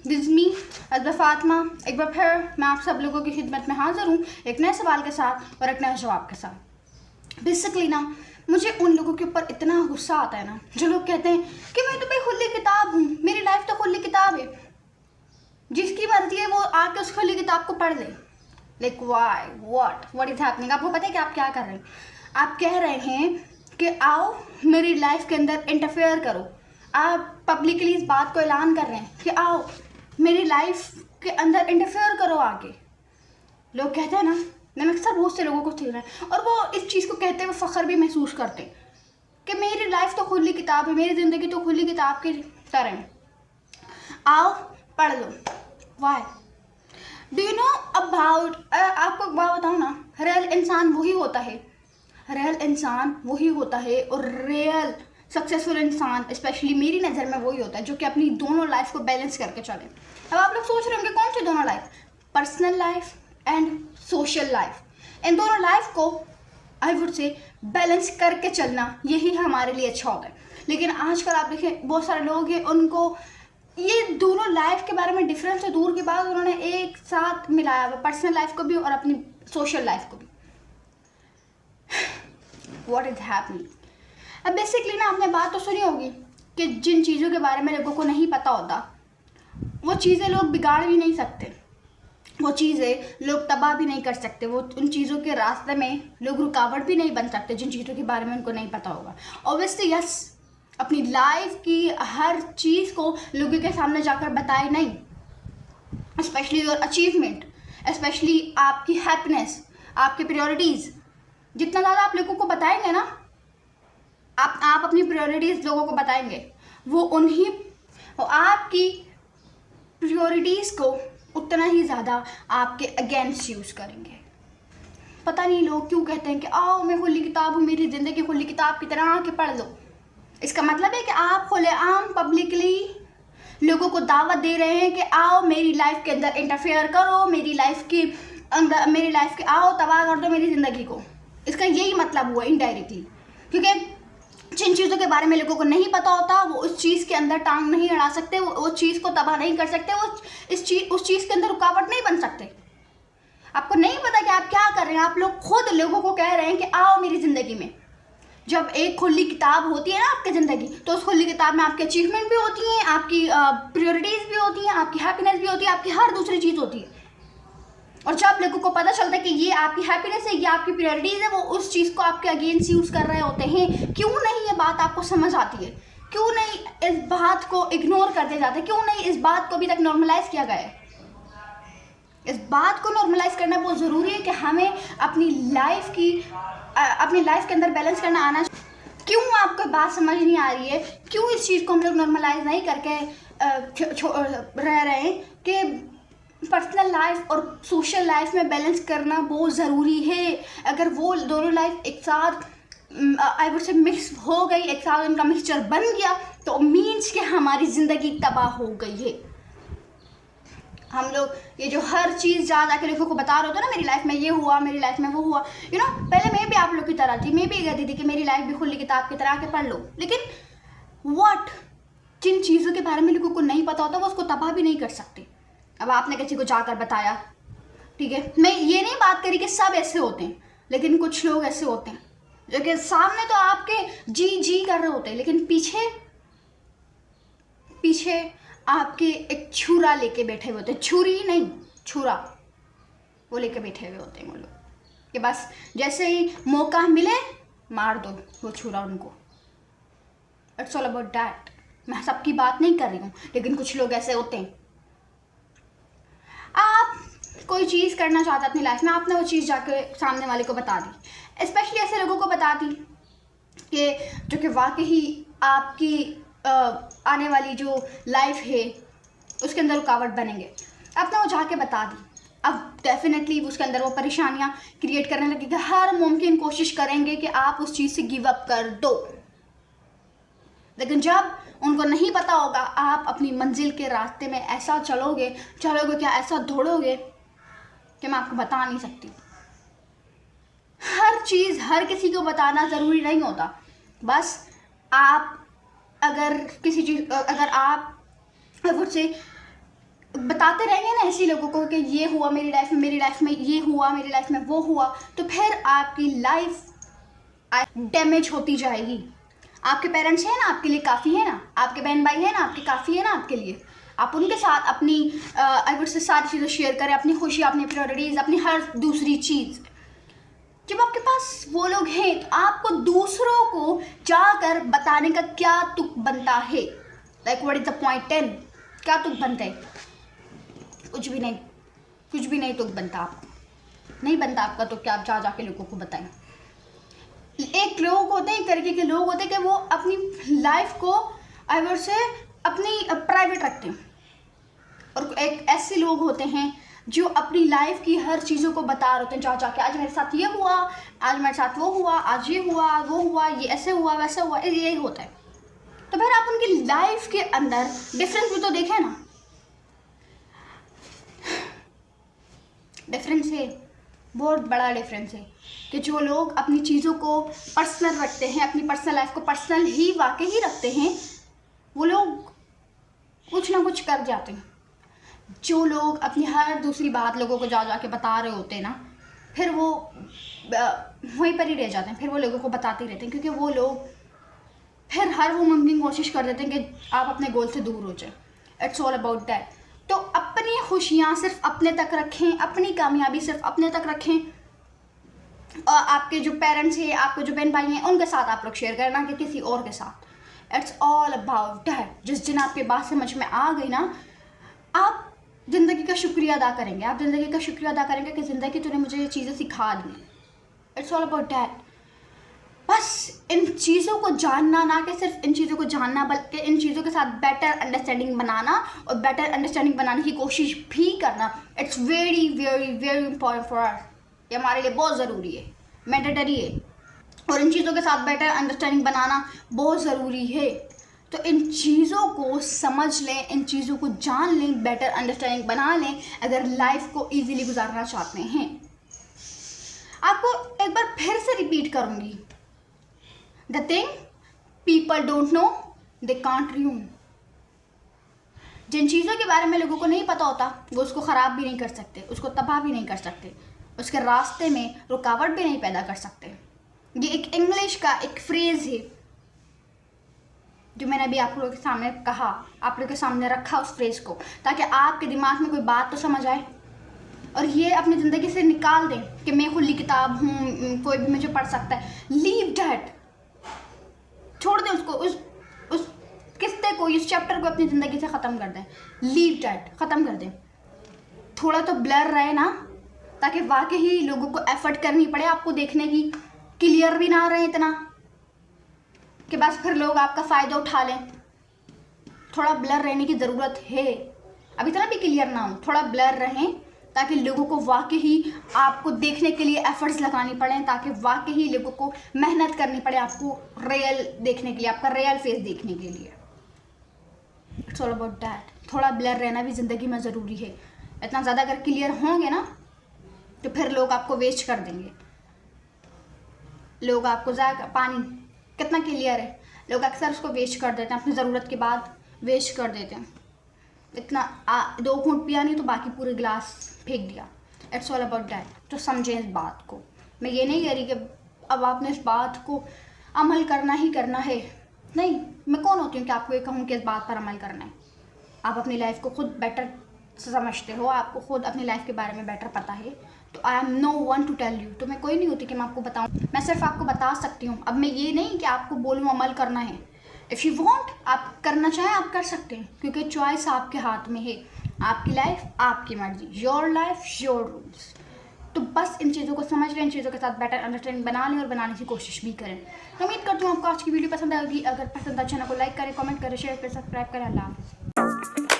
This मी अज़बा फातिमा। एक बार फिर मैं आप सब लोगों की खिदमत में हाज़िर हूँ एक नए सवाल के साथ और एक नए जवाब के साथ। बेसिकली ना मुझे उन लोगों के ऊपर इतना गुस्सा आता है ना जो लोग कहते हैं कि मैं तो भाई खुली किताब हूँ, मेरी लाइफ तो खुली किताब है, जिसकी मर्जी है वो आके उस खुली किताब को पढ़ ले। Like why what is happening. आपको पता है कि आप क्या कर रहे हैं? आप कह रहे हैं कि आओ मेरी लाइफ के अंदर इंटरफेयर करो। आप पब्लिकली इस बात को ऐलान कर रहे हैं कि आओ मेरी लाइफ के अंदर इंटरफेयर करो आके। लोग कहते हैं ना, मैंने अक्सर बहुत से लोगों को सुना है और वो इस चीज़ को कहते हुए फ़ख्र भी महसूस करते हैं कि मेरी लाइफ तो खुली किताब है, मेरी ज़िंदगी तो खुली किताब की तरह है, आओ पढ़ लो। Why do you know about, आपको एक बात बताऊँ ना, रियल इंसान वही होता है, रियल इंसान वही होता है और रियल सक्सेसफुल इंसान स्पेशली मेरी नज़र में वही होता है जो कि अपनी दोनों लाइफ को बैलेंस करके चले। अब आप लोग सोच रहे होंगे कौन सी दोनों life? Personal life and social life. इन दोनों लाइफ को आई वुड से बैलेंस करके चलना यही हमारे लिए अच्छा होता है। लेकिन आजकल आप देखें बहुत सारे लोग हैं उनको ये दोनों लाइफ के बारे में डिफरेंस से दूर के बाद उन्होंने एक साथ मिलाया हुआ, पर्सनल लाइफ को भी और अपनी सोशल लाइफ को भी। What is happening? अब बेसिकली ना आपने बात तो सुनी होगी कि जिन चीज़ों के बारे में लोगों को नहीं पता होता वो चीज़ें लोग बिगाड़ भी नहीं सकते, वो चीज़ें लोग तबाह भी नहीं कर सकते, वो उन चीज़ों के रास्ते में लोग रुकावट भी नहीं बन सकते जिन चीज़ों के बारे में उनको नहीं पता होगा। ऑब्वियसली यस, अपनी लाइफ की हर चीज़ को लोगों के सामने जाकर बताए नहीं, स्पेशली योर अचीवमेंट, स्पेशली आपकी हैप्पीनेस, आपकी प्रायोरिटीज़। जितना ज़्यादा आप लोगों को बताएंगे ना, आप अपनी प्रायोरिटीज़ लोगों को बताएंगे, वो आपकी प्रायोरिटीज़ को उतना ही ज़्यादा आपके अगेंस्ट यूज़ करेंगे। पता नहीं लोग क्यों कहते हैं कि आओ मैं खुली किताब हूँ, मेरी ज़िंदगी खुली किताब की तरह आके पढ़ लो। इसका मतलब है कि आप खुलेआम पब्लिकली लोगों को दावत दे रहे हैं कि आओ मेरी लाइफ के अंदर इंटरफेयर करो, मेरी लाइफ के आओ तबाह कर दो मेरी ज़िंदगी को। इसका यही मतलब हुआ इनडायरेक्टली, क्योंकि जिन चीज़ों के बारे में लोगों को नहीं पता होता वो उस चीज़ के अंदर टांग नहीं अड़ा सकते, वो चीज़ को तबाह नहीं कर सकते, वो उस चीज़ के अंदर रुकावट नहीं बन सकते। आपको नहीं पता कि आप क्या कर रहे हैं, आप लोग खुद लोगों को कह रहे हैं कि आओ मेरी ज़िंदगी में। जब एक खुली किताब होती है ना आपकी ज़िंदगी, तो उस खुली किताब में आपकी अचीवमेंट भी होती हैं, आपकी प्रायोरिटीज़ भी होती हैं, आपकी हैप्पीनेस भी होती है, आपकी हर दूसरी चीज़ होती है। और जब लोगों को पता चलता है कि ये आपकी हैप्पीनेस है, ये आपकी प्रायोरिटीज़ है, वो उस चीज़ को आपके अगेंस्ट यूज़ कर रहे होते हैं। क्यों नहीं ये बात आपको समझ आती है? क्यों नहीं इस बात को इग्नोर करते जाते? क्यों नहीं इस बात को अभी तक नॉर्मलाइज किया गया है? इस बात को नॉर्मलाइज करना बहुत ज़रूरी है कि हमें अपनी लाइफ के अंदर बैलेंस करना आना। क्यों आपको बात समझ नहीं आ रही है? क्यों इस चीज़ को हम लोग नॉर्मलाइज नहीं करके रह रहे हैं कि पर्सनल लाइफ और सोशल लाइफ में बैलेंस करना बहुत ज़रूरी है? अगर वो दोनों लाइफ एक साथ आई वुड से मिक्स हो गई, एक साथ उनका मिक्सचर बन गया, तो मीन्स कि हमारी ज़िंदगी तबाह हो गई है। हम लोग ये जो हर चीज़ जा के लोगों को बता रहे होते हैं ना, मेरी लाइफ में ये हुआ, मेरी लाइफ में वो हुआ, यू नो, पहले मैं भी आप लोग की तरह थी, मैं भी कहती थी कि मेरी लाइफ भी खुली किताब की तरह के पढ़ लो। लेकिन व्हाट, जिन चीज़ों के बारे में लोगों को नहीं पता होता वो उसको तबाह भी नहीं कर सकते। अब आपने किसी को जाकर बताया, ठीक है, मैं ये नहीं बात करी कि सब ऐसे होते हैं, लेकिन कुछ लोग ऐसे होते हैं जो कि सामने तो आपके जी कर रहे होते हैं, लेकिन पीछे आपके एक छुरा लेके बैठे हुए होते हैं। छुरी नहीं, छुरा, वो लेके बैठे हुए होते हैं वो लोग कि बस जैसे ही मौका मिले मार दो वो छुरा उनको। It's all about that. मैं सबकी बात नहीं कर रही हूँ, लेकिन कुछ लोग ऐसे होते हैं। आप कोई चीज़ करना चाहते अपनी लाइफ में, आपने वो चीज़ जाके सामने वाले को बता दी, स्पेशली ऐसे लोगों को बता दी कि जो कि वाकई आपकी आने वाली जो लाइफ है उसके अंदर रुकावट बनेंगे। आपने वो जाके बता दी, अब डेफिनेटली उसके अंदर वो परेशानियाँ क्रिएट करने लगेगा, हर मुमकिन कोशिश करेंगे कि आप उस चीज़ से गिव अप कर दो। लेकिन जब उनको नहीं पता होगा, आप अपनी मंजिल के रास्ते में ऐसा चलोगे क्या, ऐसा दौड़ोगे कि मैं आपको बता नहीं सकती। हर चीज़ हर किसी को बताना ज़रूरी नहीं होता। बस आप अगर आप मुझसे बताते रहेंगे ना ऐसे लोगों को कि ये हुआ मेरी लाइफ में, मेरी लाइफ में ये हुआ, मेरी लाइफ में वो हुआ, तो फिर आपकी लाइफ डैमेज होती जाएगी। आपके पेरेंट्स हैं ना आपके लिए काफ़ी है ना, आपके बहन भाई हैं ना आपके काफ़ी है ना आपके लिए। आप उनके साथ अपनी आई वुड से सारी चीज़ें शेयर करें, अपनी खुशी, अपनी प्रायोरिटीज़, अपनी हर दूसरी चीज़। जब आपके पास वो लोग हैं तो आपको दूसरों को जाकर बताने का क्या तुक बनता है? Like what is the point 10? क्या तुक बनता है? कुछ भी नहीं, कुछ भी नहीं तुक बनता आपको, नहीं बनता आपका तो क्या आप जा जाके लोगों को बताएं। एक लोग होते हैं, एक तरीके के लोग होते हैं कि वो अपनी लाइफ को आई वुड से अपनी प्राइवेट रखते हैं, और एक ऐसे लोग होते हैं जो अपनी लाइफ की हर चीज़ों को बता रहे होते हैं जा जाके, आज मेरे साथ ये हुआ, आज मेरे साथ वो हुआ, आज ये हुआ, वो हुआ, ये ऐसे हुआ, वैसे हुआ, यही होता है। तो फिर आप उनकी लाइफ के अंदर डिफरेंस भी तो देखें ना। डिफरेंस है, बहुत बड़ा डिफरेंस है कि जो लोग अपनी चीज़ों को पर्सनल रखते हैं, अपनी पर्सनल लाइफ को पर्सनल ही वाकई ही रखते हैं, वो लोग कुछ ना कुछ कर जाते हैं। जो लोग अपनी हर दूसरी बात लोगों को जा जाके बता रहे होते हैं ना, फिर वो वहीं पर ही रह जाते हैं, फिर वो लोगों को बताते रहते हैं, क्योंकि वो लोग फिर हर वो मुमकिन कोशिश कर देते हैं कि आप अपने गोल से दूर हो जाए। It's all about that. तो अपनी खुशियाँ सिर्फ अपने तक रखें, अपनी कामयाबी सिर्फ अपने तक रखें, और आपके जो पेरेंट्स हैं, आपके जो बहन भाई हैं, उनके साथ आप लोग शेयर करें, ना कि किसी और के साथ। It's all about that. जिस दिन आपकी बात समझ में आ गई ना, आप ज़िंदगी का शुक्रिया अदा करेंगे, आप ज़िंदगी का शुक्रिया अदा करेंगे कि ज़िंदगी तूने मुझे ये चीज़ें सिखा दी। It's all about that. बस इन चीज़ों को जानना, ना कि सिर्फ इन चीज़ों को जानना, बल्कि इन चीज़ों के साथ बेटर अंडरस्टैंडिंग बनाना, और बेटर अंडरस्टैंडिंग बनाने की कोशिश भी करना। It's very very very important for us. ये हमारे लिए बहुत ज़रूरी है, मैंडेटरी है, और इन चीज़ों के साथ बेटर अंडरस्टैंडिंग बनाना बहुत ज़रूरी है। तो इन चीज़ों को समझ लें, इन चीज़ों को जान लें, बेटर अंडरस्टैंडिंग बना लें अगर लाइफ को ईजीली गुजारना चाहते हैं। आपको एक बार फिर से रिपीट करूँगी, the thing people don't know they can't ruin। जिन चीज़ों के बारे में लोगों को नहीं पता होता, वो उसको ख़राब भी नहीं कर सकते, उसको तबाह भी नहीं कर सकते, उसके रास्ते में रुकावट भी नहीं पैदा कर सकते। ये एक इंग्लिश का एक फ्रेज़ है जो मैंने अभी आप लोगों के सामने कहा, आप लोगों के सामने रखा उस फ्रेज़ को, ताकि आपके दिमाग में कोई बात तो समझ आए और ये अपनी ज़िंदगी से निकाल दें कि मैं खुली किताब हूँ, कोई भी मुझे पढ़ सकता है। लीव डैट, छोड़ दें उसको, उस किस्से को, इस चैप्टर को अपनी ज़िंदगी से ख़त्म कर दें। लीव डैट, ख़त्म कर दें। थोड़ा तो ब्लर रहे ना, ताकि वाकई ही लोगों को एफर्ट करनी पड़े आपको देखने की, क्लियर भी ना रहे इतना कि बस फिर लोग आपका फ़ायदा उठा लें। थोड़ा ब्लर रहने की ज़रूरत है, अब इतना भी क्लियर ना हो, थोड़ा ब्लर रहें ताकि लोगों को वाकई ही आपको देखने के लिए एफर्ट्स लगानी पड़े, ताकि वाकई ही लोगों को मेहनत करनी पड़े आपको रियल देखने के लिए, आपका रियल फेस देखने के लिए। It's all about that. थोड़ा ब्लर रहना भी ज़िंदगी में ज़रूरी है। इतना ज़्यादा अगर क्लियर होंगे ना तो फिर लोग आपको वेस्ट कर देंगे। लोग आपको ज़्यादा, पानी कितना क्लियर है, लोग अक्सर उसको वेस्ट कर देते हैं, अपनी ज़रूरत के बाद वेस्ट कर देते हैं। इतना 2 घूंट पिया नहीं तो बाकी पूरे गिलास फेंक दिया। It's all about that. तो समझें इस बात को। मैं ये नहीं कह रही कि अब आपने इस बात को अमल करना ही करना है, नहीं। मैं कौन होती हूँ कि आपको ये कहूँ कि इस बात पर अमल करना है। आप अपनी लाइफ को खुद बेटर समझते हो, आपको खुद अपनी लाइफ के बारे में बेटर पता है, तो I am no one to tell you. तो मैं कोई नहीं होती कि मैं आपको बताऊँ, मैं सिर्फ आपको बता सकती हूँ। अब मैं ये नहीं कि आपको बोलूँ अमल करना है। इफ़ यू वांट, आप करना चाहें आप कर सकते हैं, क्योंकि चॉइस आपके हाथ में है। आपकी लाइफ आपकी मर्जी, योर लाइफ योर रूल्स। तो बस इन चीज़ों को समझ लें, इन चीज़ों के साथ बेटर अंडरस्टैंडिंग बना लें और बनाने की कोशिश भी करें। तो उम्मीद करती हूँ आपको आज की वीडियो पसंद आएगी। अगर पसंद आए चैनल को लाइक करें, कमेंट करें, शेयर करें, सब्सक्राइब करें। अल्लाह हाफ़िज़।